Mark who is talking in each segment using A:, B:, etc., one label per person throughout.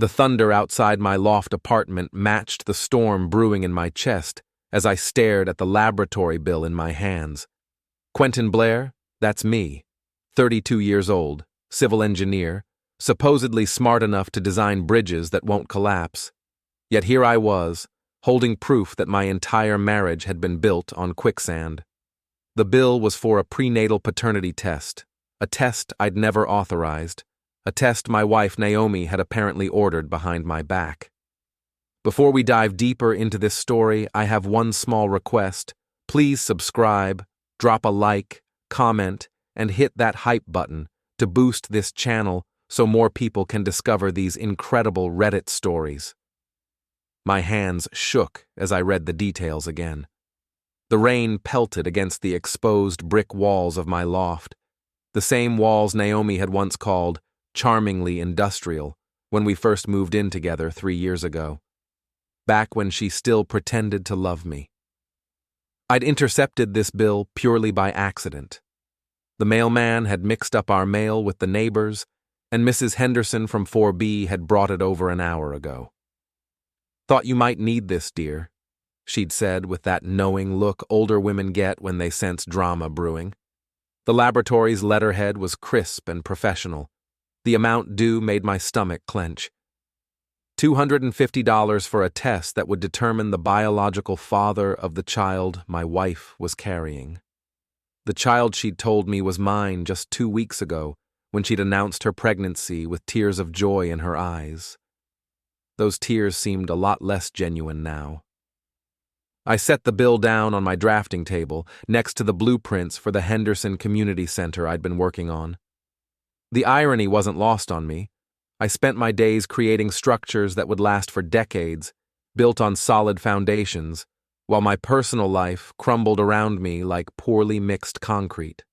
A: The thunder outside my loft apartment matched the storm brewing in my chest as I stared at the laboratory bill in my hands. Quentin Blair, that's me, 32 years old, civil engineer, supposedly smart enough to design bridges that won't collapse. Yet here I was, holding proof that my entire marriage had been built on quicksand. The bill was for a prenatal paternity test, a test I'd never authorized, a test my wife Naomi had apparently ordered behind my back. Before we dive deeper into this story, I have one small request. Please subscribe, drop a like, comment, and hit that hype button to boost this channel so more people can discover these incredible Reddit stories. My hands shook as I read the details again. The rain pelted against the exposed brick walls of my loft, the same walls Naomi had once called charmingly industrial when we first moved in together 3 years ago, back when she still pretended to love me. I'd intercepted this bill purely by accident. The mailman had mixed up our mail with the neighbors, and Mrs. Henderson from 4B had brought it over an hour ago. "Thought you might need this, dear," she'd said with that knowing look older women get when they sense drama brewing. The laboratory's letterhead was crisp and professional. The amount due made my stomach clench. $250 for a test that would determine the biological father of the child my wife was carrying. The child she'd told me was mine just 2 weeks ago when she'd announced her pregnancy with tears of joy in her eyes. Those tears seemed a lot less genuine now. I set the bill down on my drafting table next to the blueprints for the Henderson Community Center I'd been working on. The irony wasn't lost on me. I spent my days creating structures that would last for decades, built on solid foundations, while my personal life crumbled around me like poorly mixed concrete.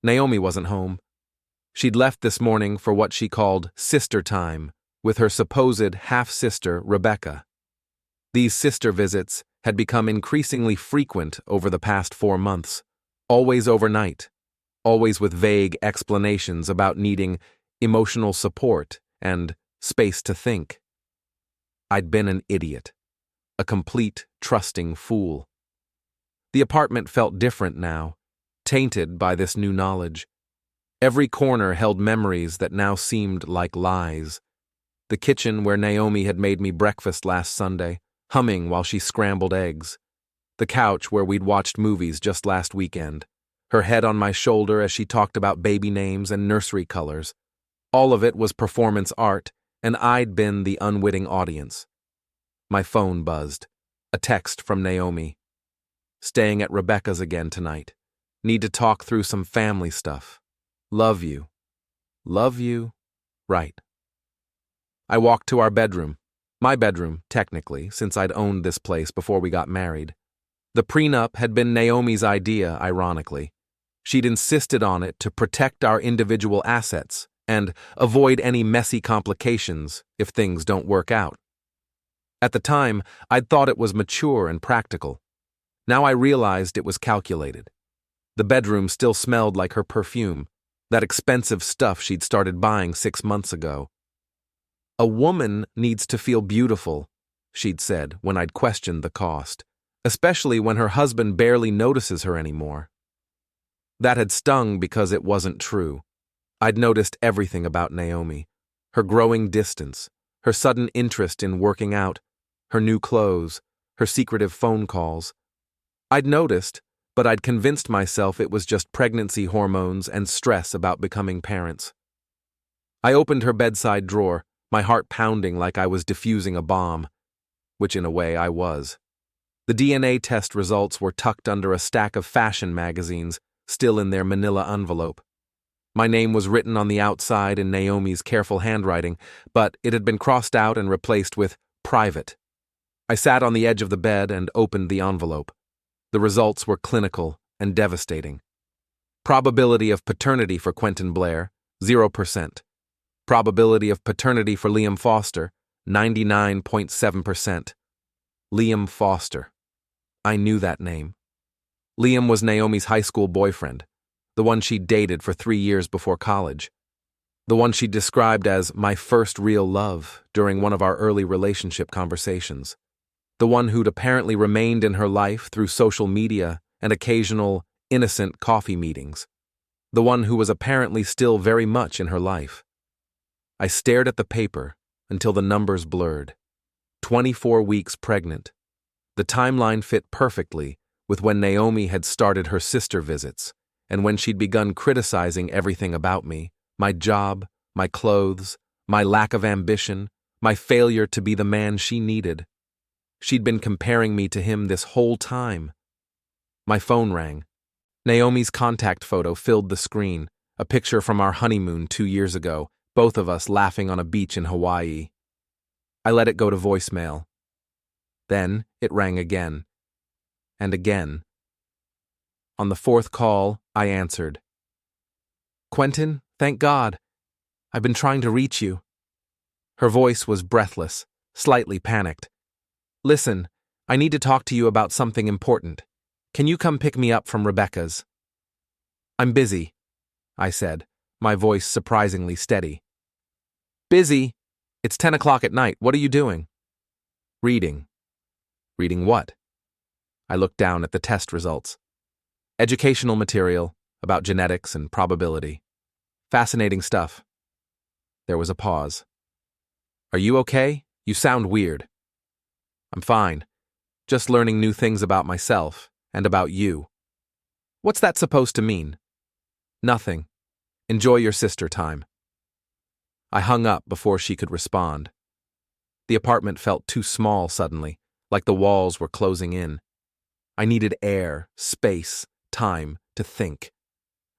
A: Naomi wasn't home. She'd left this morning for what she called sister time with her supposed half-sister, Rebecca. These sister visits had become increasingly frequent over the past 4 months, always overnight, always with vague explanations about needing emotional support and space to think. I'd been an idiot, a complete, trusting fool. The apartment felt different now, tainted by this new knowledge. Every corner held memories that now seemed like lies. The kitchen where Naomi had made me breakfast last Sunday, humming while she scrambled eggs. The couch where we'd watched movies just last weekend, her head on my shoulder as she talked about baby names and nursery colors. All of it was performance art, and I'd been the unwitting audience. My phone buzzed. A text from Naomi. "Staying at Rebecca's again tonight. Need to talk through some family stuff. Love you. Love you. Right." I walked to our bedroom. My bedroom, technically, since I'd owned this place before we got married. The prenup had been Naomi's idea, ironically. She'd insisted on it to protect our individual assets and avoid any messy complications if things don't work out. At the time, I'd thought it was mature and practical. Now I realized it was calculated. The bedroom still smelled like her perfume, that expensive stuff she'd started buying 6 months ago. "A woman needs to feel beautiful," she'd said when I'd questioned the cost, especially when her husband barely notices her anymore. That had stung because it wasn't true. I'd noticed everything about Naomi, her growing distance, her sudden interest in working out, her new clothes, her secretive phone calls. I'd noticed, but I'd convinced myself it was just pregnancy hormones and stress about becoming parents. I opened her bedside drawer, my heart pounding like I was defusing a bomb, which in a way I was. The DNA test results were tucked under a stack of fashion magazines, still in their manila envelope. My name was written on the outside in Naomi's careful handwriting, but it had been crossed out and replaced with private. I sat on the edge of the bed and opened the envelope. The results were clinical and devastating. Probability of paternity for Quentin Blair, 0%. Probability of paternity for Liam Foster, 99.7%. Liam Foster. I knew that name. Liam was Naomi's high school boyfriend, the one she'd dated for 3 years before college. The one she described as my first real love during one of our early relationship conversations. The one who'd apparently remained in her life through social media and occasional, innocent coffee meetings. The one who was apparently still very much in her life. I stared at the paper until the numbers blurred. 24 weeks pregnant. The timeline fit perfectly with when Naomi had started her sister visits and when she'd begun criticizing everything about me, my job, my clothes, my lack of ambition, my failure to be the man she needed. She'd been comparing me to him this whole time. My phone rang. Naomi's contact photo filled the screen, a picture from our honeymoon 2 years ago, both of us laughing on a beach in Hawaii. I let it go to voicemail. Then it rang again. And again. On the 4th call, I answered. "Quentin, thank God. I've been trying to reach you." Her voice was breathless, slightly panicked. "Listen, I need to talk to you about something important. Can you come pick me up from Rebecca's?" "I'm busy," I said, my voice surprisingly steady. "Busy? It's 10 o'clock at night. What are you doing?" "Reading." "Reading what?" I looked down at the test results. "Educational material about genetics and probability. Fascinating stuff." There was a pause. "Are you okay? You sound weird." "I'm fine. Just learning new things about myself and about you." "What's that supposed to mean?" "Nothing. Enjoy your sister time." I hung up before she could respond. The apartment felt too small suddenly, like the walls were closing in. I needed air, space, time to think.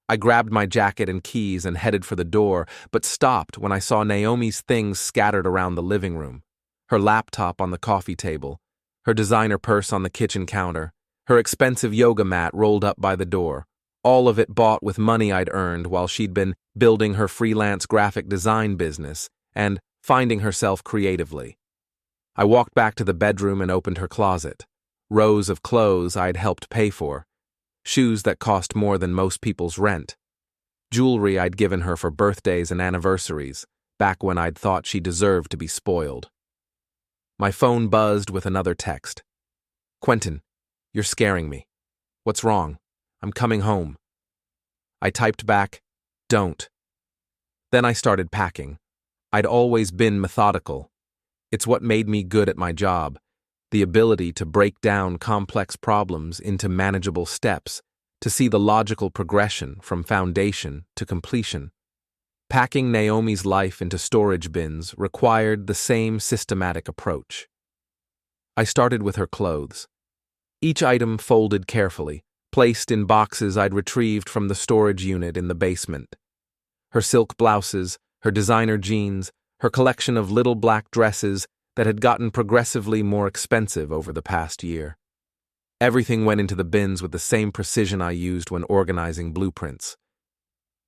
A: I grabbed my jacket and keys and headed for the door, but stopped when I saw Naomi's things scattered around the living room. Her laptop on the coffee table, her designer purse on the kitchen counter, her expensive yoga mat rolled up by the door, all of it bought with money I'd earned while she'd been building her freelance graphic design business and finding herself creatively. I walked back to the bedroom and opened her closet. Rows of clothes I'd helped pay for. Shoes that cost more than most people's rent. Jewelry I'd given her for birthdays and anniversaries, back when I'd thought she deserved to be spoiled. My phone buzzed with another text. "Quentin, you're scaring me. What's wrong? I'm coming home." I typed back, "Don't." Then I started packing. I'd always been methodical. It's what made me good at my job. The ability to break down complex problems into manageable steps, to see the logical progression from foundation to completion. Packing Naomi's life into storage bins required the same systematic approach. I started with her clothes. Each item folded carefully, placed in boxes I'd retrieved from the storage unit in the basement. Her silk blouses, her designer jeans, her collection of little black dresses that had gotten progressively more expensive over the past year. Everything went into the bins with the same precision I used when organizing blueprints.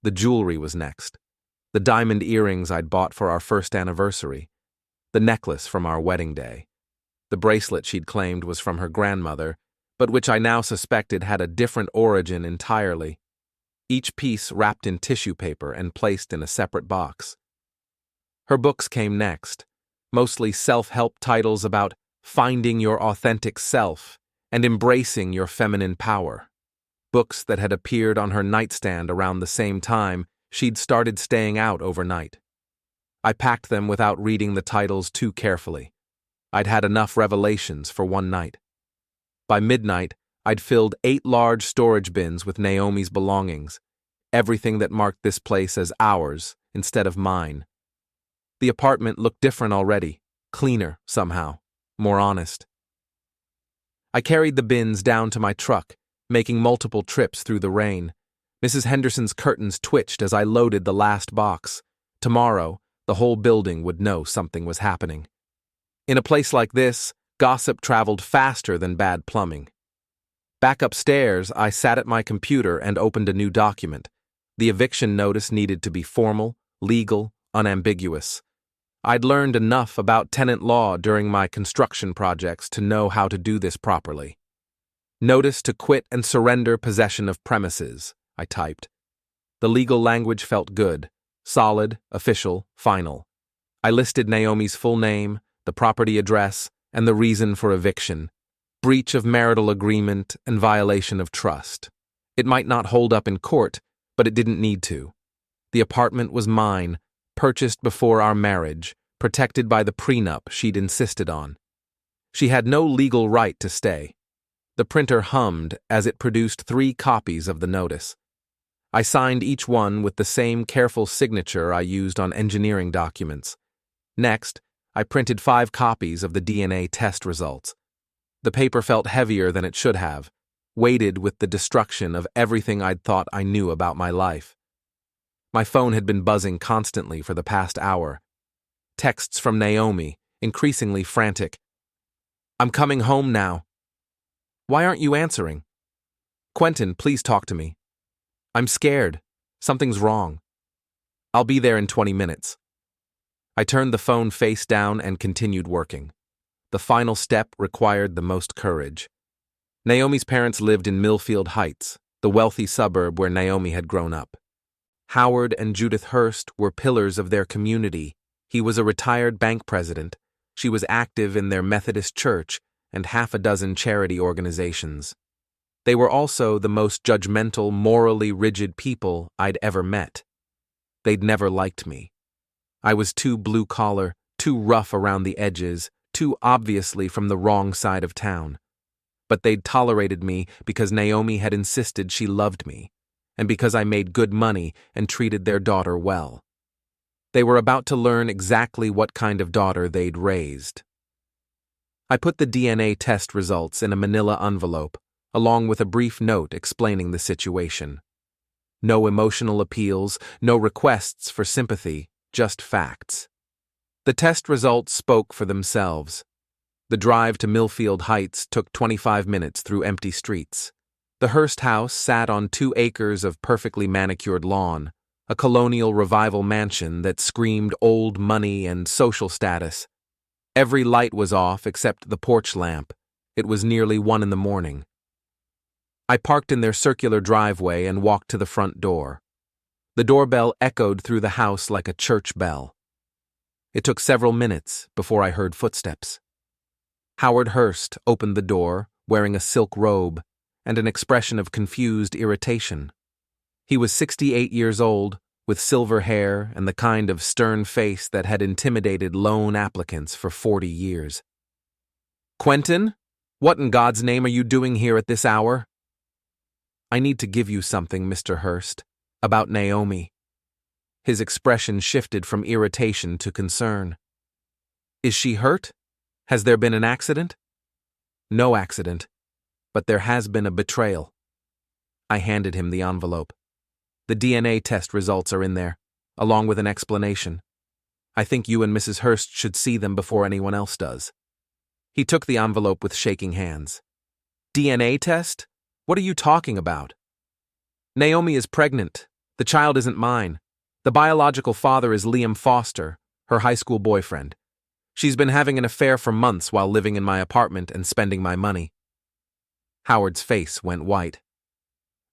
A: The jewelry was next. The diamond earrings I'd bought for our first anniversary. The necklace from our wedding day. The bracelet she'd claimed was from her grandmother, but which I now suspected had a different origin entirely. Each piece wrapped in tissue paper and placed in a separate box. Her books came next. Mostly self-help titles about finding your authentic self and embracing your feminine power. Books that had appeared on her nightstand around the same time she'd started staying out overnight. I packed them without reading the titles too carefully. I'd had enough revelations for one night. By midnight, I'd filled 8 large storage bins with Naomi's belongings, everything that marked this place as ours instead of mine. The apartment looked different already, cleaner somehow, more honest. I carried the bins down to my truck, making multiple trips through the rain. Mrs. Henderson's curtains twitched as I loaded the last box. Tomorrow, the whole building would know something was happening. In a place like this, gossip traveled faster than bad plumbing. Back upstairs, I sat at my computer and opened a new document. The eviction notice needed to be formal, legal, unambiguous. I'd learned enough about tenant law during my construction projects to know how to do this properly. "Notice to quit and surrender possession of premises," I typed. The legal language felt good, Solid, official, final. I listed Naomi's full name, the property address, and the reason for eviction. Breach of marital agreement and violation of trust. It might not hold up in court, but it didn't need to. The apartment was mine, purchased before our marriage, protected by the prenup she'd insisted on. She had no legal right to stay. The printer hummed as it produced 3 copies of the notice. I signed each one with the same careful signature I used on engineering documents. Next, I printed 5 copies of the DNA test results. The paper felt heavier than it should have, weighted with the destruction of everything I'd thought I knew about my life. My phone had been buzzing constantly for the past hour. Texts from Naomi, increasingly frantic. "I'm coming home now." "Why aren't you answering?" "Quentin, please talk to me." "I'm scared. Something's wrong." "I'll be there in 20 minutes. I turned the phone face down and continued working. The final step required the most courage. Naomi's parents lived in Millfield Heights, the wealthy suburb where Naomi had grown up. Howard and Judith Hurst were pillars of their community. He was a retired bank president. She was active in their Methodist church and 6 charity organizations. They were also the most judgmental, morally rigid people I'd ever met. They'd never liked me. I was too blue-collar, too rough around the edges, too obviously from the wrong side of town. But they'd tolerated me because Naomi had insisted she loved me, and because I made good money and treated their daughter well. They were about to learn exactly what kind of daughter they'd raised. I put the DNA test results in a manila envelope, along with a brief note explaining the situation. No emotional appeals, no requests for sympathy, just facts. The test results spoke for themselves. The drive to Millfield Heights took 25 minutes through empty streets. The Hurst house sat on 2 acres of perfectly manicured lawn, a colonial revival mansion that screamed old money and social status. Every light was off except the porch lamp. It was nearly 1 in the morning. I parked in their circular driveway and walked to the front door. The doorbell echoed through the house like a church bell. It took several minutes before I heard footsteps. Howard Hurst opened the door, wearing a silk robe and an expression of confused irritation. He was 68 years old, with silver hair and the kind of stern face that had intimidated loan applicants for 40 years. "Quentin, what in God's name are you doing here at this hour?" "I need to give you something, Mr. Hurst, about Naomi." His expression shifted from irritation to concern. "Is she hurt? Has there been an accident?" "No accident, but there has been a betrayal." I handed him the envelope. "The DNA test results are in there, along with an explanation. I think you and Mrs. Hurst should see them before anyone else does." He took the envelope with shaking hands. "DNA test? What are you talking about?" "Naomi is pregnant. The child isn't mine. The biological father is Liam Foster, her high school boyfriend. She's been having an affair for months while living in my apartment and spending my money." Howard's face went white.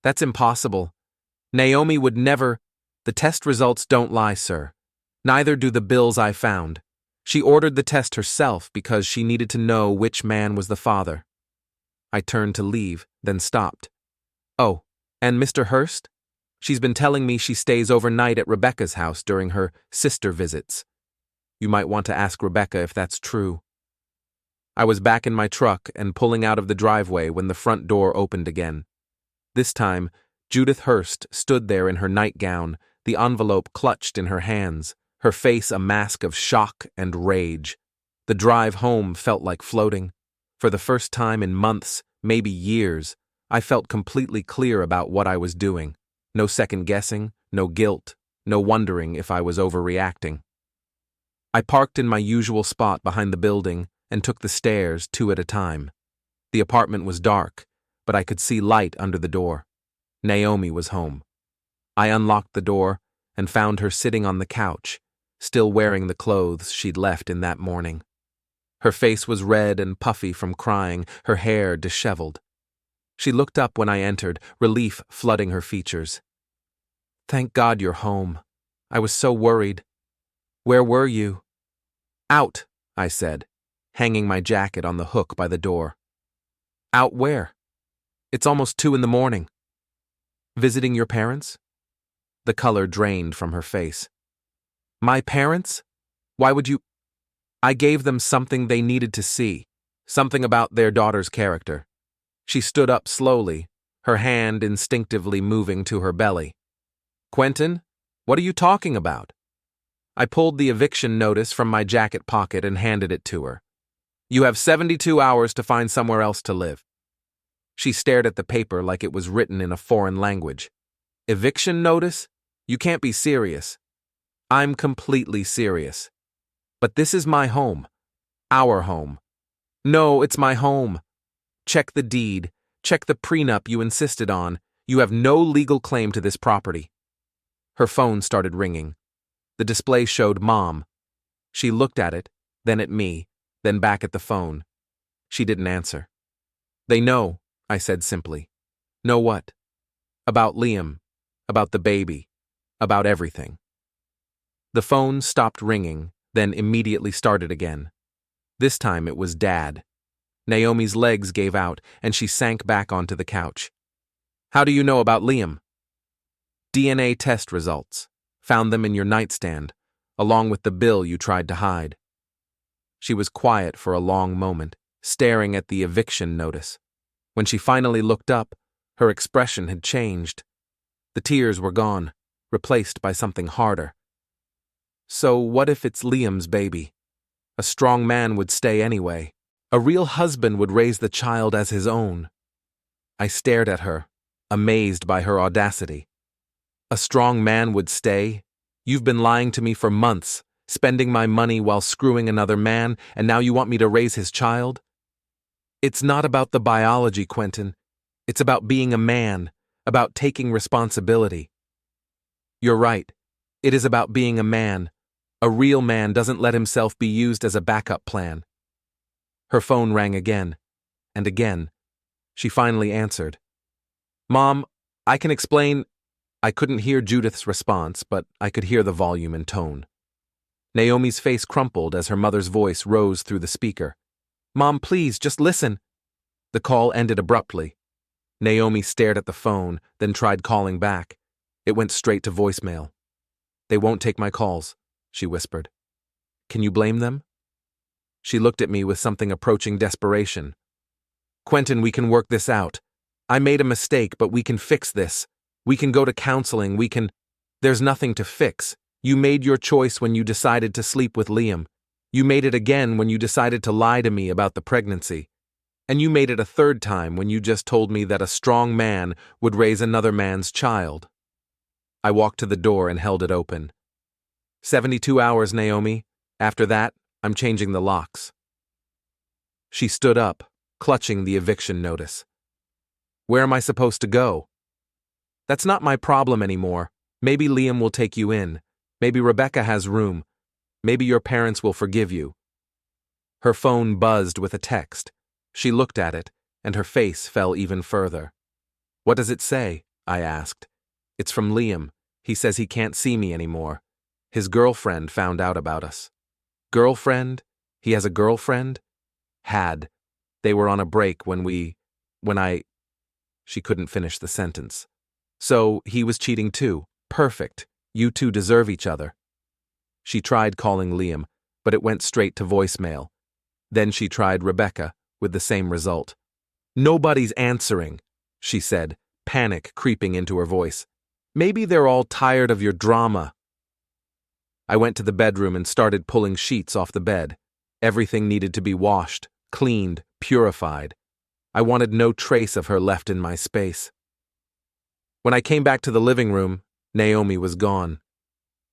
A: "That's impossible. Naomi would never—" "The test results don't lie, sir. Neither do the bills I found. She ordered the test herself because she needed to know which man was the father." I turned to leave, then stopped. "Oh, and Mr. Hurst? She's been telling me she stays overnight at Rebecca's house during her sister visits. You might want to ask Rebecca if that's true." I was back in my truck and pulling out of the driveway when the front door opened again. This time, Judith Hurst stood there in her nightgown, the envelope clutched in her hands, her face a mask of shock and rage. The drive home felt like floating. For the first time in months, maybe years, I felt completely clear about what I was doing. No second guessing, no guilt, no wondering if I was overreacting. I parked in my usual spot behind the building and took the stairs 2 at a time. The apartment was dark, but I could see light under the door. Naomi was home. I unlocked the door and found her sitting on the couch, still wearing the clothes she'd left in that morning. Her face was red and puffy from crying, her hair disheveled. She looked up when I entered, relief flooding her features. "Thank God you're home," I was so worried. Where were you? Out, I said, hanging my jacket on the hook by the door. Out where? It's almost 2 a.m. Visiting your parents? The color drained from her face. My parents? Why would you? I gave them something they needed to see, something about their daughter's character. She stood up slowly, her hand instinctively moving to her belly. Quentin, what are you talking about? I pulled the eviction notice from my jacket pocket and handed it to her. You have 72 hours to find somewhere else to live. She stared at the paper like it was written in a foreign language. Eviction notice? You can't be serious. I'm completely serious. But this is my home. Our home. No, it's my home. Check the deed. Check the prenup you insisted on. You have no legal claim to this property. Her phone started ringing. The display showed Mom. She looked at it, then at me, then back at the phone. She didn't answer. They know, I said simply. Know what? About Liam. About the baby. About everything. The phone stopped ringing, then immediately started again. This time it was Dad. Naomi's legs gave out, and she sank back onto the couch. How do you know about Liam? DNA test results. Found them in your nightstand, along with the bill you tried to hide. She was quiet for a long moment, staring at the eviction notice. When she finally looked up, her expression had changed. The tears were gone, replaced by something harder. So what if it's Liam's baby? A strong man would stay anyway. A real husband would raise the child as his own. I stared at her, amazed by her audacity. A strong man would stay? You've been lying to me for months, spending my money while screwing another man, and now you want me to raise his child? It's not about the biology, Quentin. It's about being a man, about taking responsibility. You're right. It is about being a man. A real man doesn't let himself be used as a backup plan. Her phone rang again, and again. She finally answered. Mom, I can explain. I couldn't hear Judith's response, but I could hear the volume and tone. Naomi's face crumpled as her mother's voice rose through the speaker. Mom, please, just listen. The call ended abruptly. Naomi stared at the phone, then tried calling back. It went straight to voicemail. They won't take my calls, she whispered. Can you blame them? She looked at me with something approaching desperation. Quentin, we can work this out. I made a mistake, but we can fix this. We can go to counseling, There's nothing to fix. You made your choice when you decided to sleep with Liam. You made it again when you decided to lie to me about the pregnancy. And you made it a third time when you just told me that a strong man would raise another man's child. I walked to the door and held it open. 72 hours, Naomi. After that, I'm changing the locks. She stood up, clutching the eviction notice. Where am I supposed to go? That's not my problem anymore. Maybe Liam will take you in. Maybe Rebecca has room. Maybe your parents will forgive you. Her phone buzzed with a text. She looked at it, and her face fell even further. What does it say? I asked. It's from Liam. He says he can't see me anymore. His girlfriend found out about us. Girlfriend? He has a girlfriend? Had. They were on a break when I... She couldn't finish the sentence. So, he was cheating too. Perfect. You two deserve each other. She tried calling Liam, but it went straight to voicemail. Then she tried Rebecca, with the same result. Nobody's answering, she said, panic creeping into her voice. Maybe they're all tired of your drama. I went to the bedroom and started pulling sheets off the bed. Everything needed to be washed, cleaned, purified. I wanted no trace of her left in my space. When I came back to the living room, Naomi was gone.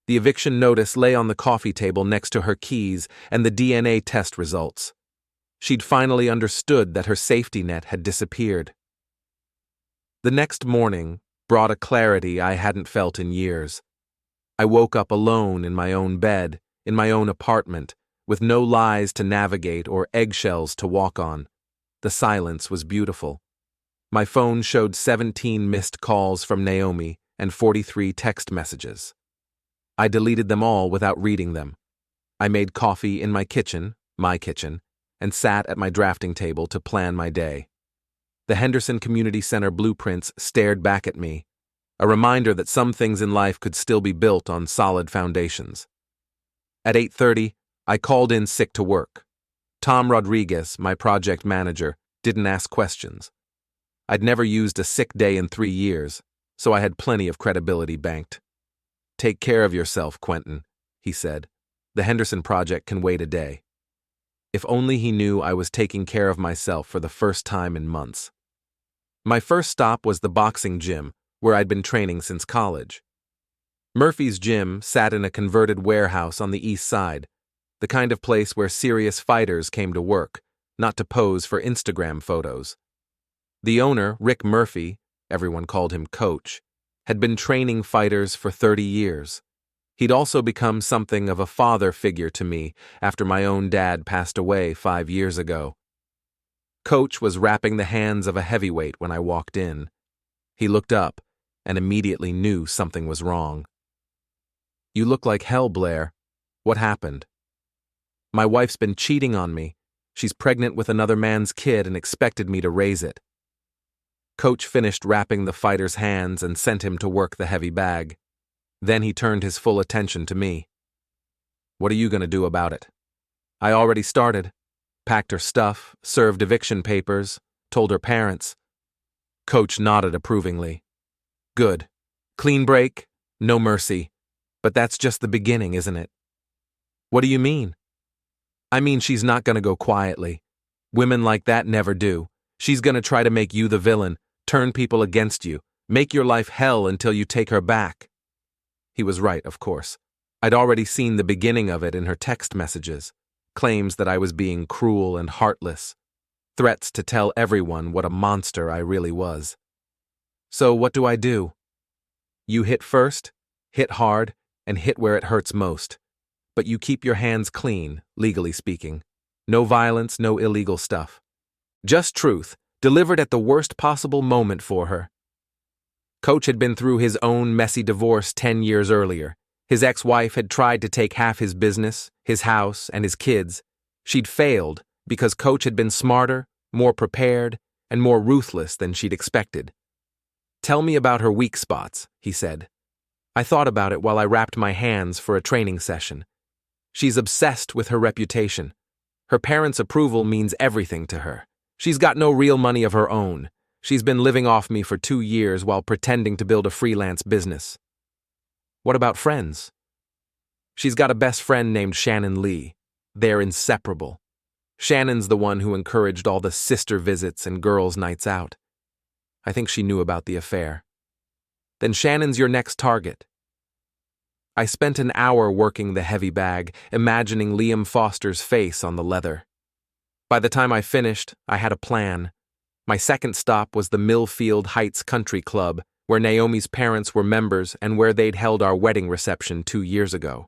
A: The eviction notice lay on the coffee table next to her keys and the DNA test results. She'd finally understood that her safety net had disappeared. The next morning brought a clarity I hadn't felt in years. I woke up alone in my own bed, in my own apartment, with no lies to navigate or eggshells to walk on. The silence was beautiful. My phone showed 17 missed calls from Naomi and 43 text messages. I deleted them all without reading them. I made coffee in my kitchen, and sat at my drafting table to plan my day. The Henderson Community Center blueprints stared back at me, a reminder that some things in life could still be built on solid foundations. At 8:30, I called in sick to work. Tom Rodriguez, my project manager, didn't ask questions. I'd never used a sick day in 3 years, so I had plenty of credibility banked. "Take care of yourself, Quentin," he said. "The Henderson project can wait a day." If only he knew I was taking care of myself for the first time in months. My first stop was the boxing gym, where I'd been training since college. Murphy's gym sat in a converted warehouse on the east side, the kind of place where serious fighters came to work, not to pose for Instagram photos. The owner, Rick Murphy, everyone called him Coach, had been training fighters for 30 years. He'd also become something of a father figure to me after my own dad passed away 5 years ago. Coach was wrapping the hands of a heavyweight when I walked in. He looked up and immediately knew something was wrong. "You look like hell, Blair. What happened?" "My wife's been cheating on me. She's pregnant with another man's kid and expected me to raise it." Coach finished wrapping the fighter's hands and sent him to work the heavy bag. Then he turned his full attention to me. "What are you going to do about it?" "I already started. Packed her stuff, served eviction papers, told her parents." Coach nodded approvingly. "Good. Clean break, no mercy. But that's just the beginning, isn't it?" "What do you mean?" "I mean she's not going to go quietly. Women like that never do. She's going to try to make you the villain, turn people against you, make your life hell until you take her back." He was right, of course. I'd already seen the beginning of it in her text messages, claims that I was being cruel and heartless, threats to tell everyone what a monster I really was. "So what do I do?" "You hit first, hit hard, and hit where it hurts most. But you keep your hands clean, legally speaking. No violence, no illegal stuff. Just truth, delivered at the worst possible moment for her." Coach had been through his own messy divorce 10 years earlier. His ex-wife had tried to take half his business, his house, and his kids. She'd failed because Coach had been smarter, more prepared, and more ruthless than she'd expected. "Tell me about her weak spots," he said. I thought about it while I wrapped my hands for a training session. She's obsessed with her reputation. Her parents' approval means everything to her. She's got no real money of her own. She's been living off me for 2 years while pretending to build a freelance business. "What about friends?" "She's got a best friend named Shannon Lee. They're inseparable. Shannon's the one who encouraged all the sister visits and girls' nights out. I think she knew about the affair." "Then Shannon's your next target." I spent an hour working the heavy bag, imagining Liam Foster's face on the leather. By the time I finished, I had a plan. My second stop was the Millfield Heights Country Club, where Naomi's parents were members and where they'd held our wedding reception 2 years ago.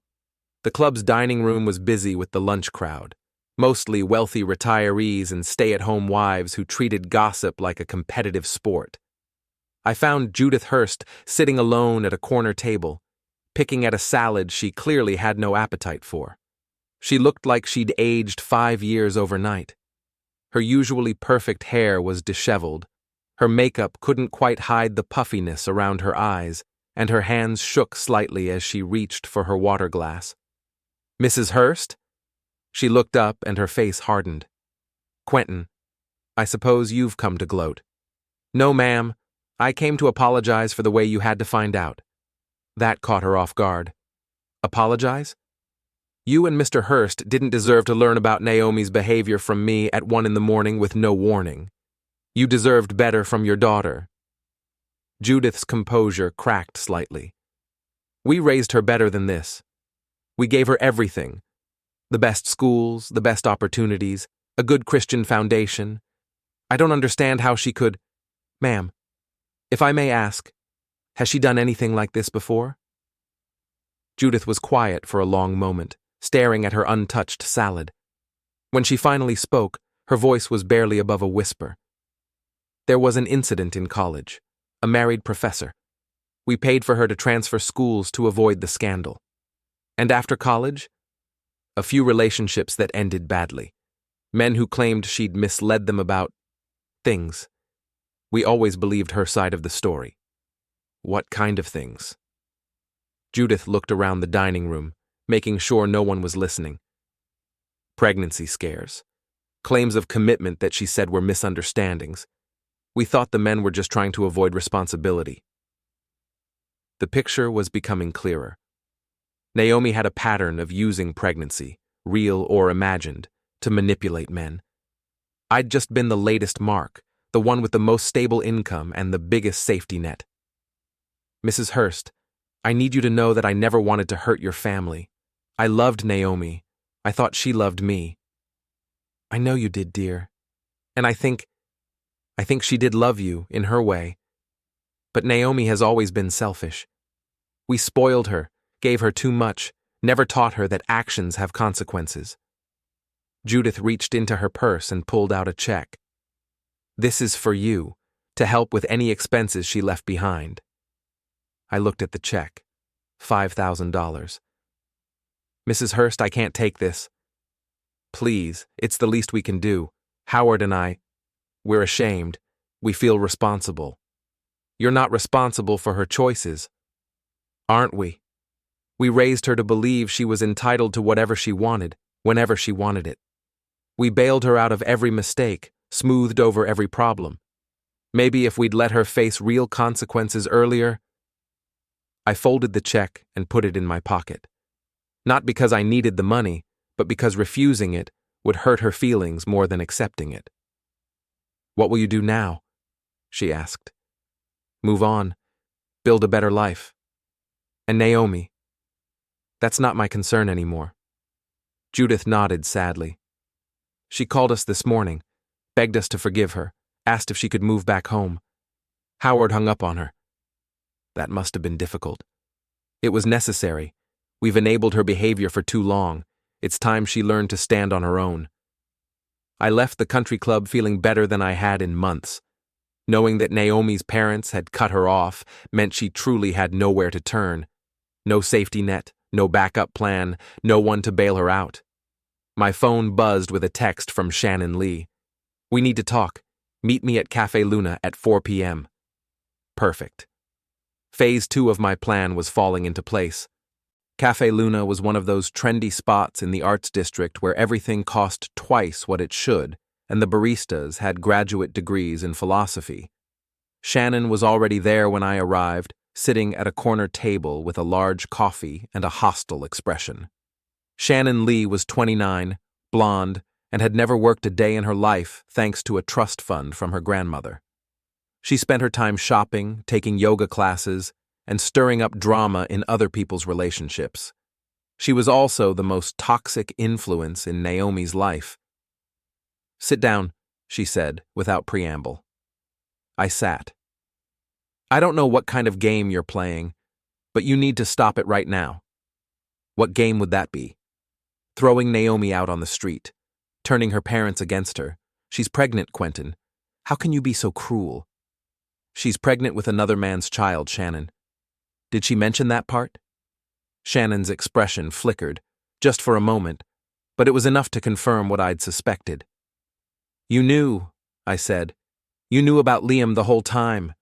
A: The club's dining room was busy with the lunch crowd, mostly wealthy retirees and stay-at-home wives who treated gossip like a competitive sport. I found Judith Hurst sitting alone at a corner table, picking at a salad she clearly had no appetite for. She looked like she'd aged 5 years overnight. Her usually perfect hair was disheveled. Her makeup couldn't quite hide the puffiness around her eyes, and her hands shook slightly as she reached for her water glass. "Mrs. Hurst?" She looked up and her face hardened. "Quentin, I suppose you've come to gloat." "No, ma'am. I came to apologize for the way you had to find out." That caught her off guard. "Apologize?" "You and Mr. Hurst didn't deserve to learn about Naomi's behavior from me at 1 in the morning with no warning. You deserved better from your daughter." Judith's composure cracked slightly. "We raised her better than this. We gave her everything. The best schools, the best opportunities, a good Christian foundation. I don't understand how she could—" "Ma'am, if I may ask, has she done anything like this before?" Judith was quiet for a long moment, staring at her untouched salad. When she finally spoke, her voice was barely above a whisper. "There was an incident in college. A married professor. We paid for her to transfer schools to avoid the scandal. And after college? A few relationships that ended badly. Men who claimed she'd misled them about things. We always believed her side of the story. What kind of things? Judith looked around the dining room, making sure no one was listening. Pregnancy scares. Claims of commitment that she said were misunderstandings. We thought the men were just trying to avoid responsibility. The picture was becoming clearer. Naomi had a pattern of using pregnancy, real or imagined, to manipulate men. I'd just been the latest mark, the one with the most stable income and the biggest safety net. Mrs. Hurst, I need you to know that I never wanted to hurt your family. I loved Naomi. I thought she loved me. I know you did, dear. And I think she did love you in her way. But Naomi has always been selfish. We spoiled her, gave her too much, never taught her that actions have consequences. Judith reached into her purse and pulled out a check. This is for you, to help with any expenses she left behind. I looked at the check. $5,000. Mrs. Hurst, I can't take this. Please, it's the least we can do. Howard and I, we're ashamed. We feel responsible. You're not responsible for her choices, aren't we? We raised her to believe she was entitled to whatever she wanted, whenever she wanted it. We bailed her out of every mistake, smoothed over every problem. Maybe if we'd let her face real consequences earlier. I folded the check and put it in my pocket. Not because I needed the money, but because refusing it would hurt her feelings more than accepting it. What will you do now? She asked. Move on. Build a better life. And Naomi? That's not my concern anymore. Judith nodded sadly. She called us this morning, begged us to forgive her, asked if she could move back home. Howard hung up on her. That must have been difficult. It was necessary. We've enabled her behavior for too long. It's time she learned to stand on her own. I left the country club feeling better than I had in months. Knowing that Naomi's parents had cut her off meant she truly had nowhere to turn. No safety net, no backup plan, no one to bail her out. My phone buzzed with a text from Shannon Lee. We need to talk. Meet me at Cafe Luna at 4 p.m. Perfect. Phase 2 of my plan was falling into place. Cafe Luna was one of those trendy spots in the arts district where everything cost twice what it should, and the baristas had graduate degrees in philosophy. Shannon was already there when I arrived, sitting at a corner table with a large coffee and a hostile expression. Shannon Lee was 29, blonde, and had never worked a day in her life thanks to a trust fund from her grandmother. She spent her time shopping, taking yoga classes, and stirring up drama in other people's relationships. She was also the most toxic influence in Naomi's life. Sit down, she said, without preamble. I sat. I don't know what kind of game you're playing, but you need to stop it right now. What game would that be? Throwing Naomi out on the street, turning her parents against her. She's pregnant, Quentin. How can you be so cruel? She's pregnant with another man's child, Shannon. Did she mention that part? Shannon's expression flickered, just for a moment, but it was enough to confirm what I'd suspected. You knew, I said. You knew about Liam the whole time.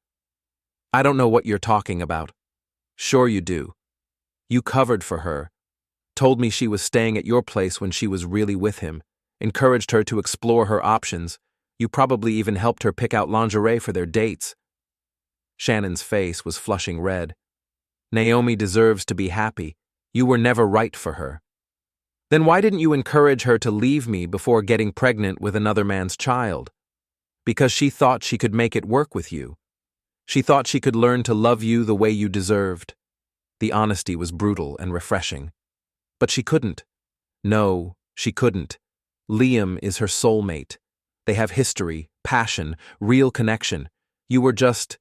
A: I don't know what you're talking about. Sure you do. You covered for her, told me she was staying at your place when she was really with him, encouraged her to explore her options. You probably even helped her pick out lingerie for their dates. Shannon's face was flushing red. Naomi deserves to be happy. You were never right for her. Then why didn't you encourage her to leave me before getting pregnant with another man's child? Because she thought she could make it work with you. She thought she could learn to love you the way you deserved. The honesty was brutal and refreshing. But she couldn't. No, she couldn't. Liam is her soulmate. They have history, passion, real connection. You were just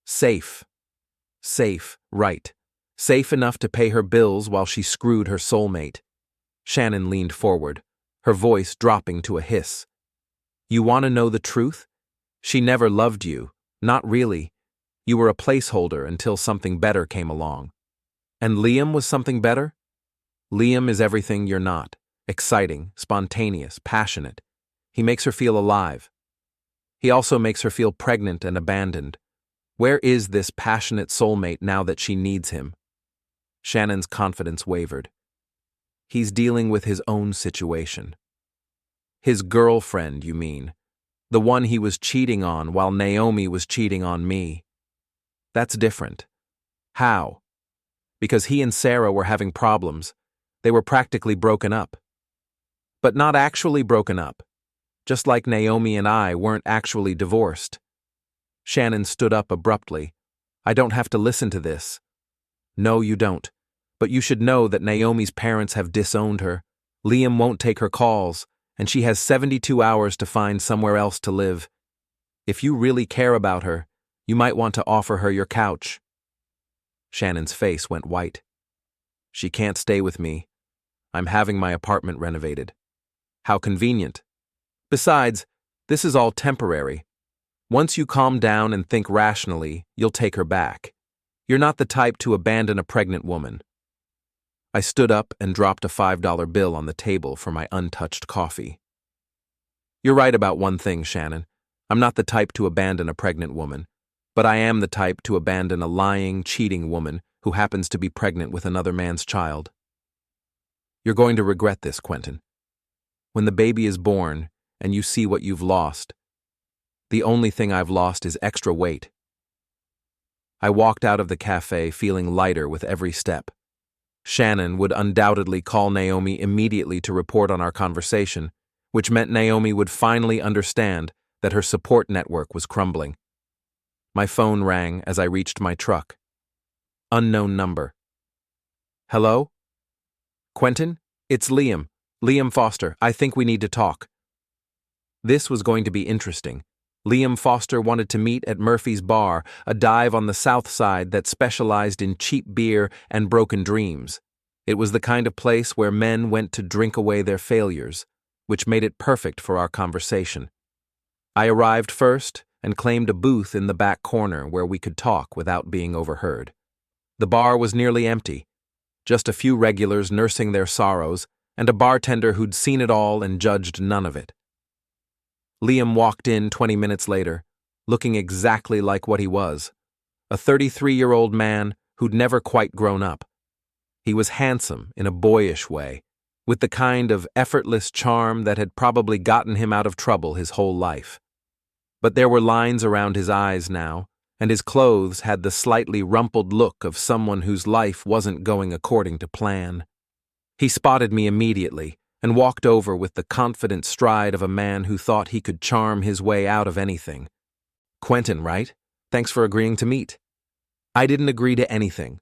A: safe. Safe, right. Safe enough to pay her bills while she screwed her soulmate. Shannon leaned forward, her voice dropping to a hiss. You want to know the truth? She never loved you. Not really. You were a placeholder until something better came along. And Liam was something better? Liam is everything you're not. Exciting, spontaneous, passionate. He makes her feel alive. He also makes her feel pregnant and abandoned. Where is this passionate soulmate now that she needs him? Shannon's confidence wavered. He's dealing with his own situation. His girlfriend, you mean? The one he was cheating on while Naomi was cheating on me. That's different. How? Because he and Sarah were having problems. They were practically broken up. But not actually broken up. Just like Naomi and I weren't actually divorced. Shannon stood up abruptly. I don't have to listen to this. No, you don't. But you should know that Naomi's parents have disowned her. Liam won't take her calls, and she has 72 hours to find somewhere else to live. If you really care about her, you might want to offer her your couch. Shannon's face went white. She can't stay with me. I'm having my apartment renovated. How convenient. Besides, this is all temporary. Once you calm down and think rationally, you'll take her back. You're not the type to abandon a pregnant woman. I stood up and dropped a $5 bill on the table for my untouched coffee. You're right about one thing, Shannon. I'm not the type to abandon a pregnant woman, but I am the type to abandon a lying, cheating woman who happens to be pregnant with another man's child. You're going to regret this, Quentin. When the baby is born and you see what you've lost, the only thing I've lost is extra weight. I walked out of the cafe feeling lighter with every step. Shannon would undoubtedly call Naomi immediately to report on our conversation, which meant Naomi would finally understand that her support network was crumbling. My phone rang as I reached my truck. Unknown number. Hello? Quentin? It's Liam. Liam Foster. I think we need to talk. This was going to be interesting. Liam Foster wanted to meet at Murphy's Bar, a dive on the south side that specialized in cheap beer and broken dreams. It was the kind of place where men went to drink away their failures, which made it perfect for our conversation. I arrived first and claimed a booth in the back corner where we could talk without being overheard. The bar was nearly empty, just a few regulars nursing their sorrows and a bartender who'd seen it all and judged none of it. Liam walked in 20 minutes later, looking exactly like what he was, a 33-year-old man who'd never quite grown up. He was handsome in a boyish way, with the kind of effortless charm that had probably gotten him out of trouble his whole life. But there were lines around his eyes now, and his clothes had the slightly rumpled look of someone whose life wasn't going according to plan. He spotted me immediately and walked over with the confident stride of a man who thought he could charm his way out of anything. Quentin, right? Thanks for agreeing to meet. I didn't agree to anything.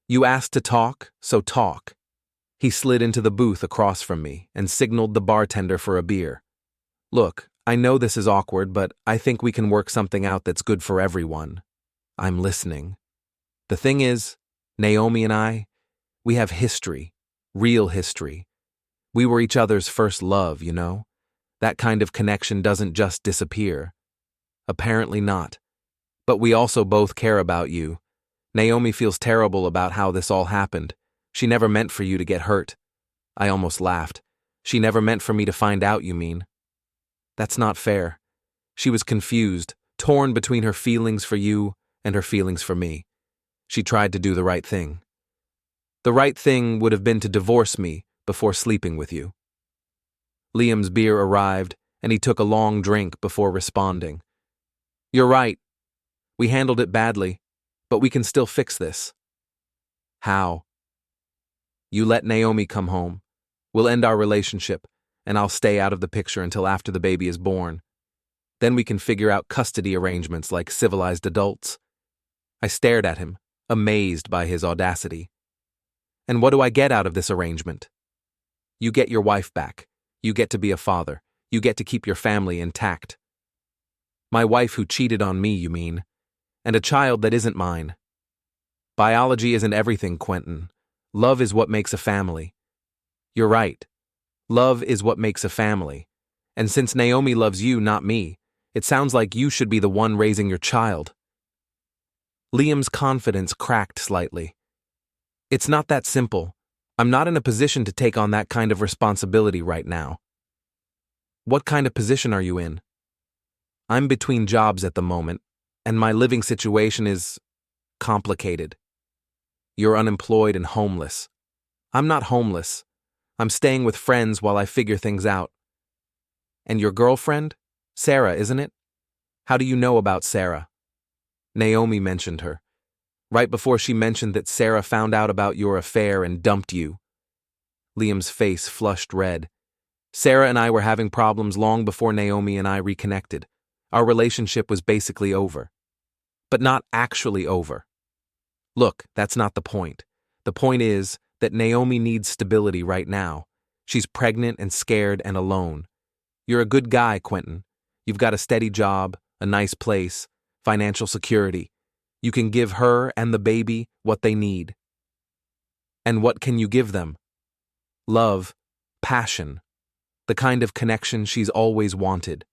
A: You asked to talk, so talk. He slid into the booth across from me and signaled the bartender for a beer. Look, I know this is awkward, but I think we can work something out that's good for everyone. I'm listening. The thing is, Naomi and I, we have history, real history. We were each other's first love, you know? That kind of connection doesn't just disappear. Apparently not. But we also both care about you. Naomi feels terrible about how this all happened. She never meant for you to get hurt. I almost laughed. She never meant for me to find out, you mean? That's not fair. She was confused, torn between her feelings for you and her feelings for me. She tried to do the right thing. The right thing would have been to divorce me before sleeping with you. Liam's beer arrived, and he took a long drink before responding. You're right. We handled it badly, but we can still fix this. How? You let Naomi come home. We'll end our relationship, and I'll stay out of the picture until after the baby is born. Then we can figure out custody arrangements like civilized adults. I stared at him, amazed by his audacity. And what do I get out of this arrangement? You get your wife back. You get to be a father. You get to keep your family intact. My wife who cheated on me, you mean, and a child that isn't mine. Biology isn't everything, Quentin. Love is what makes a family. You're right. Love is what makes a family. And since Naomi loves you, not me, it sounds like you should be the one raising your child. Liam's confidence cracked slightly. It's not that simple. I'm not in a position to take on that kind of responsibility right now. What kind of position are you in? I'm between jobs at the moment, and my living situation is complicated. You're unemployed and homeless. I'm not homeless. I'm staying with friends while I figure things out. And your girlfriend? Sarah, isn't it? How do you know about Sarah? Naomi mentioned her. Right before she mentioned that Sarah found out about your affair and dumped you. Liam's face flushed red. Sarah and I were having problems long before Naomi and I reconnected. Our relationship was basically over. But not actually over. Look, that's not the point. The point is that Naomi needs stability right now. She's pregnant and scared and alone. You're a good guy, Quentin. You've got a steady job, a nice place, financial security. You can give her and the baby what they need. And what can you give them? Love, passion, the kind of connection she's always wanted.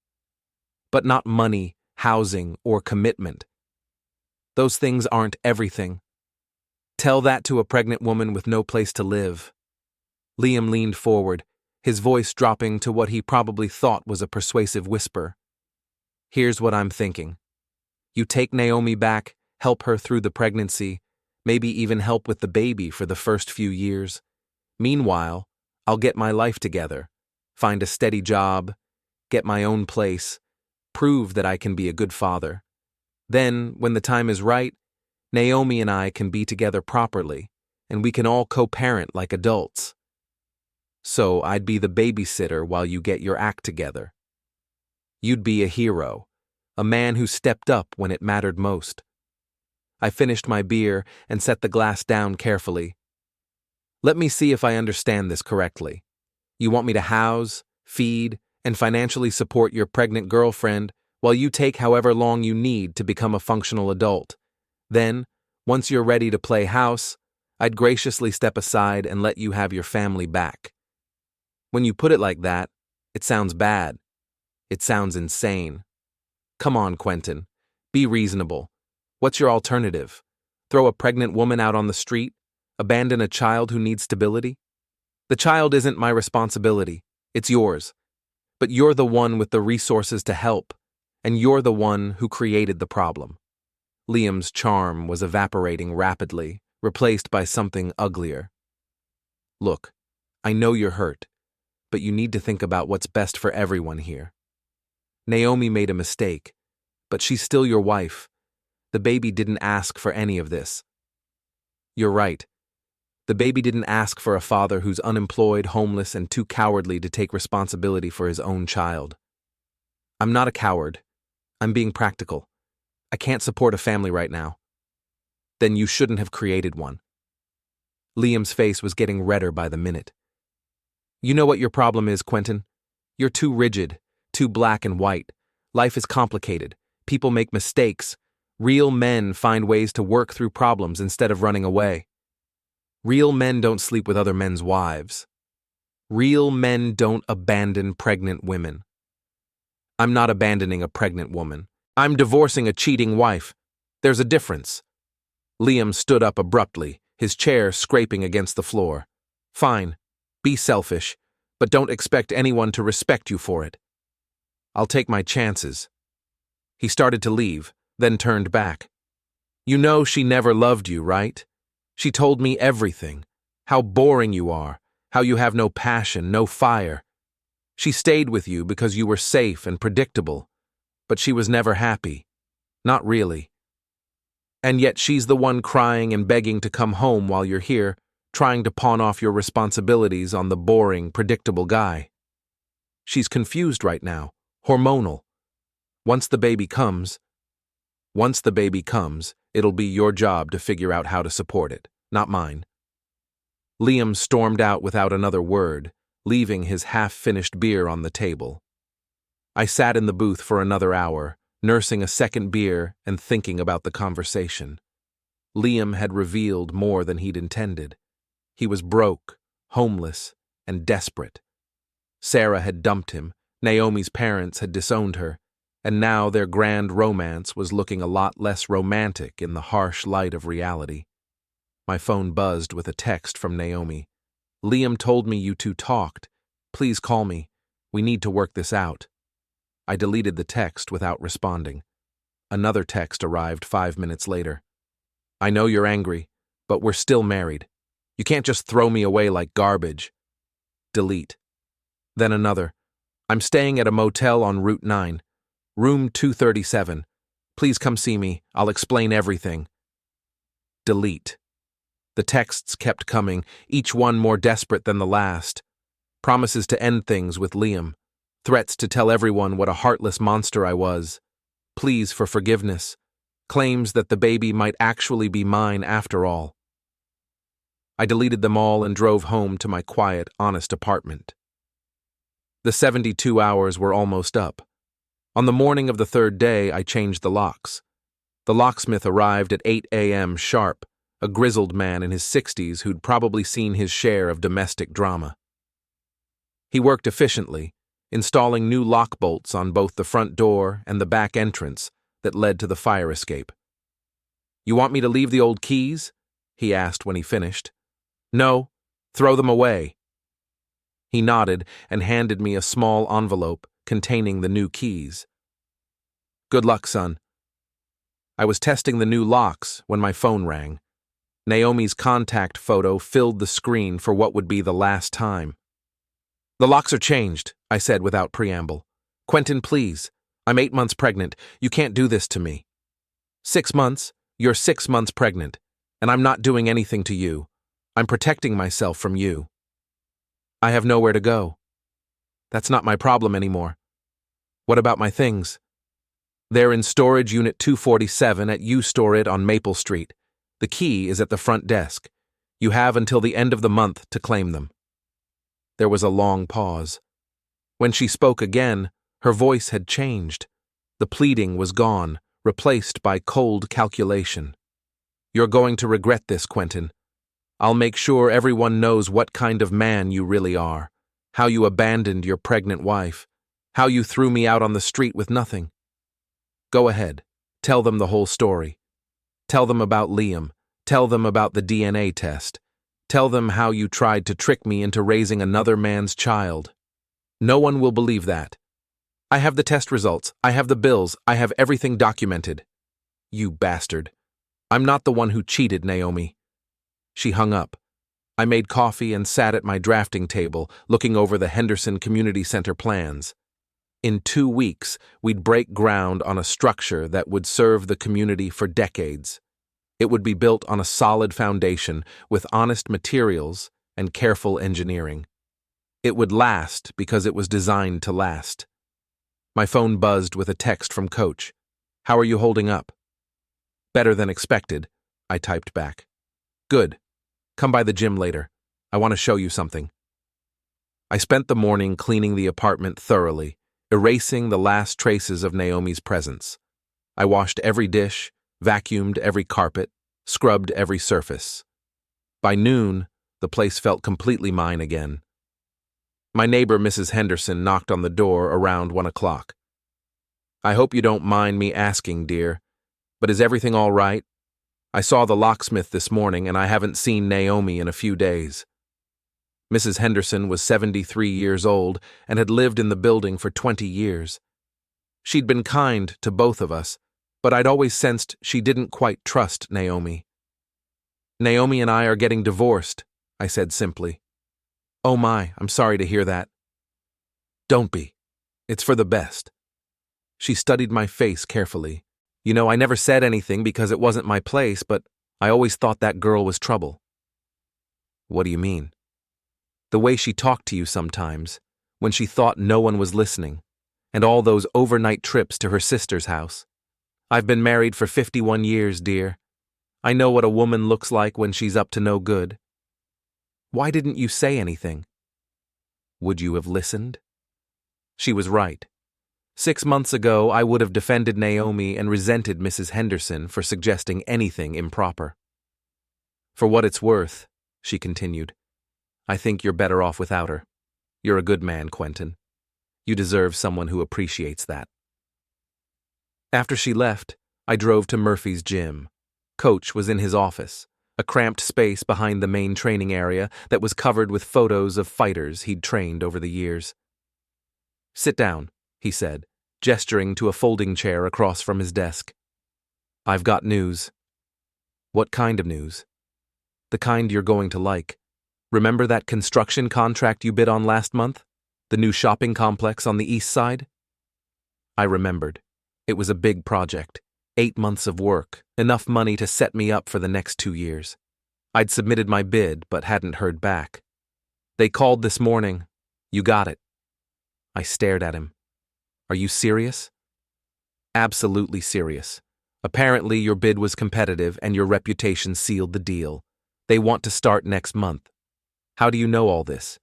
A: But not money, housing, or commitment. Those things aren't everything. Tell that to a pregnant woman with no place to live. Liam leaned forward, his voice dropping to what he probably thought was a persuasive whisper. Here's what I'm thinking. You take Naomi back, help her through the pregnancy, maybe even help with the baby for the first few years. Meanwhile, I'll get my life together, find a steady job, get my own place, prove that I can be a good father. Then, when the time is right, Naomi and I can be together properly, and we can all co-parent like adults. So I'd be the babysitter while you get your act together. You'd be a hero, a man who stepped up when it mattered most. I finished my beer and set the glass down carefully. Let me see if I understand this correctly. You want me to house, feed, and financially support your pregnant girlfriend while you take however long you need to become a functional adult. Then, once you're ready to play house, I'd graciously step aside and let you have your family back. When you put it like that, it sounds bad. It sounds insane. Come on, Quentin. Be reasonable. What's your alternative? Throw a pregnant woman out on the street? Abandon a child who needs stability? The child isn't my responsibility. It's yours. But you're the one with the resources to help, and you're the one who created the problem. Liam's charm was evaporating rapidly, replaced by something uglier. Look, I know you're hurt, but you need to think about what's best for everyone here. Naomi made a mistake, but she's still your wife. The baby didn't ask for any of this. You're right. The baby didn't ask for a father who's unemployed, homeless, and too cowardly to take responsibility for his own child. I'm not a coward. I'm being practical. I can't support a family right now. Then you shouldn't have created one. Liam's face was getting redder by the minute. You know what your problem is, Quentin? You're too rigid, too black and white. Life is complicated. People make mistakes. Real men find ways to work through problems instead of running away. Real men don't sleep with other men's wives. Real men don't abandon pregnant women. I'm not abandoning a pregnant woman. I'm divorcing a cheating wife. There's a difference. Liam stood up abruptly, his chair scraping against the floor. Fine, be selfish, but don't expect anyone to respect you for it. I'll take my chances. He started to leave, then turned back. You know she never loved you, right? She told me everything. How boring you are, how you have no passion, no fire. She stayed with you because you were safe and predictable, but she was never happy. Not really. And yet she's the one crying and begging to come home while you're here, trying to pawn off your responsibilities on the boring, predictable guy. She's confused right now, hormonal. Once the baby comes, it'll be your job to figure out how to support it, not mine. Liam stormed out without another word, leaving his half-finished beer on the table. I sat in the booth for another hour, nursing a second beer and thinking about the conversation. Liam had revealed more than he'd intended. He was broke, homeless, and desperate. Sarah had dumped him, Naomi's parents had disowned her, and now their grand romance was looking a lot less romantic in the harsh light of reality. My phone buzzed with a text from Naomi. Liam told me you two talked. Please call me. We need to work this out. I deleted the text without responding. Another text arrived 5 minutes later. I know you're angry, but we're still married. You can't just throw me away like garbage. Delete. Then another. I'm staying at a motel on Route 9. Room 237. Please come see me. I'll explain everything. Delete. The texts kept coming, each one more desperate than the last. Promises to end things with Liam. Threats to tell everyone what a heartless monster I was. Pleas for forgiveness. Claims that the baby might actually be mine after all. I deleted them all and drove home to my quiet, honest apartment. The 72 hours were almost up. On the morning of the third day, I changed the locks. The locksmith arrived at 8 a.m. sharp, a grizzled man in his 60s who'd probably seen his share of domestic drama. He worked efficiently, installing new lock bolts on both the front door and the back entrance that led to the fire escape. "You want me to leave the old keys?" he asked when he finished. "No, throw them away." He nodded and handed me a small envelope containing the new keys. "Good luck, son." I was testing the new locks when my phone rang. Naomi's contact photo filled the screen for what would be the last time. "The locks are changed," I said without preamble. "Quentin, please. I'm 8 months pregnant. You can't do this to me." 6 months? You're 6 months pregnant, and I'm not doing anything to you. I'm protecting myself from you. I have nowhere to go. That's not my problem anymore. What about my things? They're in storage unit 247 at U Store It on Maple Street. The key is at the front desk. You have until the end of the month to claim them. There was a long pause. When she spoke again, her voice had changed. The pleading was gone, replaced by cold calculation. "You're going to regret this, Quentin. I'll make sure everyone knows what kind of man you really are, how you abandoned your pregnant wife, how you threw me out on the street with nothing. Go ahead, tell them the whole story. Tell them about Liam. Tell them about the DNA test. Tell them how you tried to trick me into raising another man's child. No one will believe that. I have the test results. I have the bills. I have everything documented." "You bastard. I'm not the one who cheated, Naomi." She hung up. I made coffee and sat at my drafting table, looking over the Henderson Community Center plans. In 2 weeks, we'd break ground on a structure that would serve the community for decades. It would be built on a solid foundation with honest materials and careful engineering. It would last because it was designed to last. My phone buzzed with a text from Coach. "How are you holding up?" "Better than expected," I typed back. "Good. Come by the gym later. I want to show you something." I spent the morning cleaning the apartment thoroughly, erasing the last traces of Naomi's presence. I washed every dish, vacuumed every carpet, scrubbed every surface. By noon, the place felt completely mine again. My neighbor, Mrs. Henderson, knocked on the door around 1 o'clock. "I hope you don't mind me asking, dear, but is everything all right? I saw the locksmith this morning and I haven't seen Naomi in a few days." Mrs. Henderson was 73 years old and had lived in the building for 20 years. She'd been kind to both of us, but I'd always sensed she didn't quite trust Naomi. "Naomi and I are getting divorced," I said simply. "Oh my, I'm sorry to hear that." "Don't be. It's for the best." She studied my face carefully. "You know, I never said anything because it wasn't my place, but I always thought that girl was trouble." "What do you mean?" "The way she talked to you sometimes, when she thought no one was listening, and all those overnight trips to her sister's house. I've been married for 51 years, dear. I know what a woman looks like when she's up to no good." "Why didn't you say anything?" "Would you have listened?" She was right. 6 months ago, I would have defended Naomi and resented Mrs. Henderson for suggesting anything improper. "For what it's worth," she continued, "I think you're better off without her. You're a good man, Quentin. You deserve someone who appreciates that." After she left, I drove to Murphy's gym. Coach was in his office, a cramped space behind the main training area that was covered with photos of fighters he'd trained over the years. "Sit down," he said, gesturing to a folding chair across from his desk. "I've got news." "What kind of news?" "The kind you're going to like. Remember that construction contract you bid on last month? The new shopping complex on the east side?" I remembered. It was a big project. 8 months of work, enough money to set me up for the next 2 years. I'd submitted my bid, but hadn't heard back. "They called this morning. You got it." I stared at him. "Are you serious?" "Absolutely serious. Apparently your bid was competitive and your reputation sealed the deal. They want to start next month." "How do you know all this?"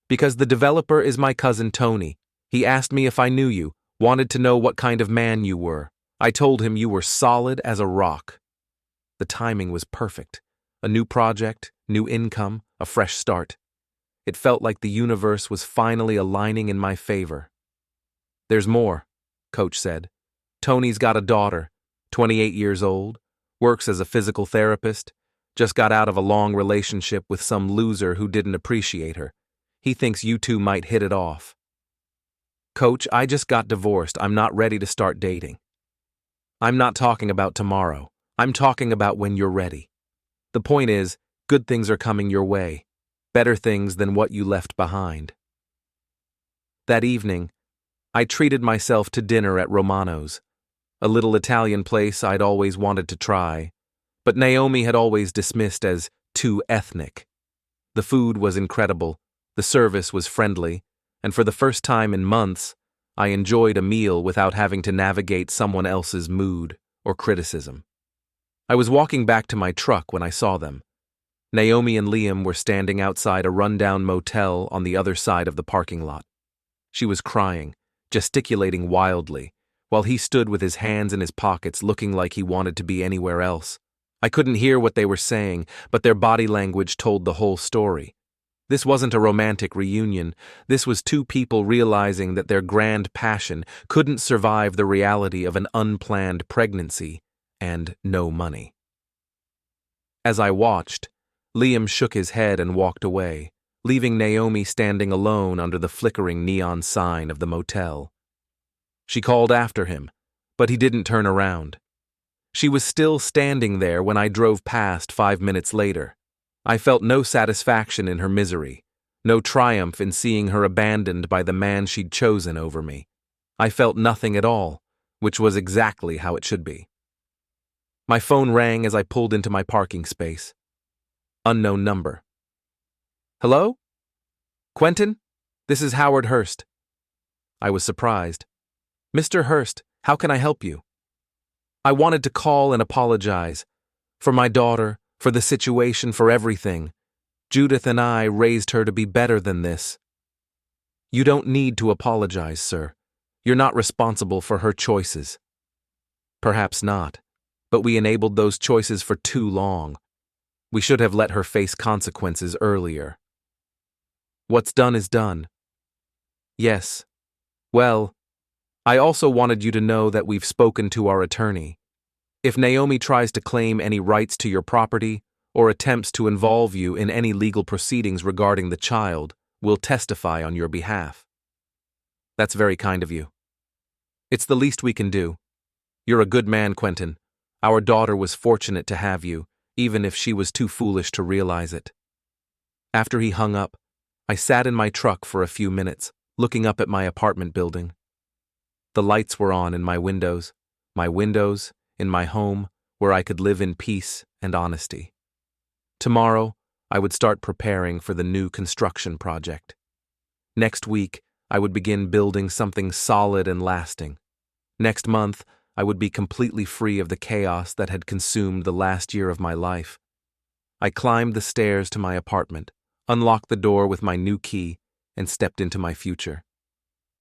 A: "Because the developer is my cousin Tony. He asked me if I knew you, wanted to know what kind of man you were. I told him you were solid as a rock." The timing was perfect. A new project, new income, a fresh start. It felt like the universe was finally aligning in my favor. "There's more," Coach said. "Tony's got a daughter, 28 years old, works as a physical therapist, just got out of a long relationship with some loser who didn't appreciate her. He thinks you two might hit it off." "Coach, I just got divorced. I'm not ready to start dating." "I'm not talking about tomorrow. I'm talking about when you're ready. The point is, good things are coming your way. Better things than what you left behind." That evening, I treated myself to dinner at Romano's, a little Italian place I'd always wanted to try, but Naomi had always dismissed as too ethnic. The food was incredible, the service was friendly, and for the first time in months, I enjoyed a meal without having to navigate someone else's mood or criticism. I was walking back to my truck when I saw them. Naomi and Liam were standing outside a rundown motel on the other side of the parking lot. She was crying, gesticulating wildly, while he stood with his hands in his pockets looking like he wanted to be anywhere else. I couldn't hear what they were saying, but their body language told the whole story. This wasn't a romantic reunion. This was two people realizing that their grand passion couldn't survive the reality of an unplanned pregnancy and no money. As I watched, Liam shook his head and walked away, leaving Naomi standing alone under the flickering neon sign of the motel. She called after him, but he didn't turn around. She was still standing there when I drove past 5 minutes later. I felt no satisfaction in her misery, no triumph in seeing her abandoned by the man she'd chosen over me. I felt nothing at all, which was exactly how it should be. My phone rang as I pulled into my parking space. Unknown number. "Hello? Quentin? This is Howard Hurst." I was surprised. "Mr. Hurst, how can I help you?" "I wanted to call and apologize. For my daughter, for the situation, for everything. Judith and I raised her to be better than this." "You don't need to apologize, sir. You're not responsible for her choices." "Perhaps not, but we enabled those choices for too long. We should have let her face consequences earlier." "What's done is done." "Yes. Well, I also wanted you to know that we've spoken to our attorney. If Naomi tries to claim any rights to your property or attempts to involve you in any legal proceedings regarding the child, we'll testify on your behalf." "That's very kind of you." "It's the least we can do. You're a good man, Quentin. Our daughter was fortunate to have you, even if she was too foolish to realize it." After he hung up, I sat in my truck for a few minutes, looking up at my apartment building. The lights were on in my windows in my home, where I could live in peace and honesty. Tomorrow, I would start preparing for the new construction project. Next week, I would begin building something solid and lasting. Next month, I would be completely free of the chaos that had consumed the last year of my life. I climbed the stairs to my apartment, unlocked the door with my new key, and stepped into my future.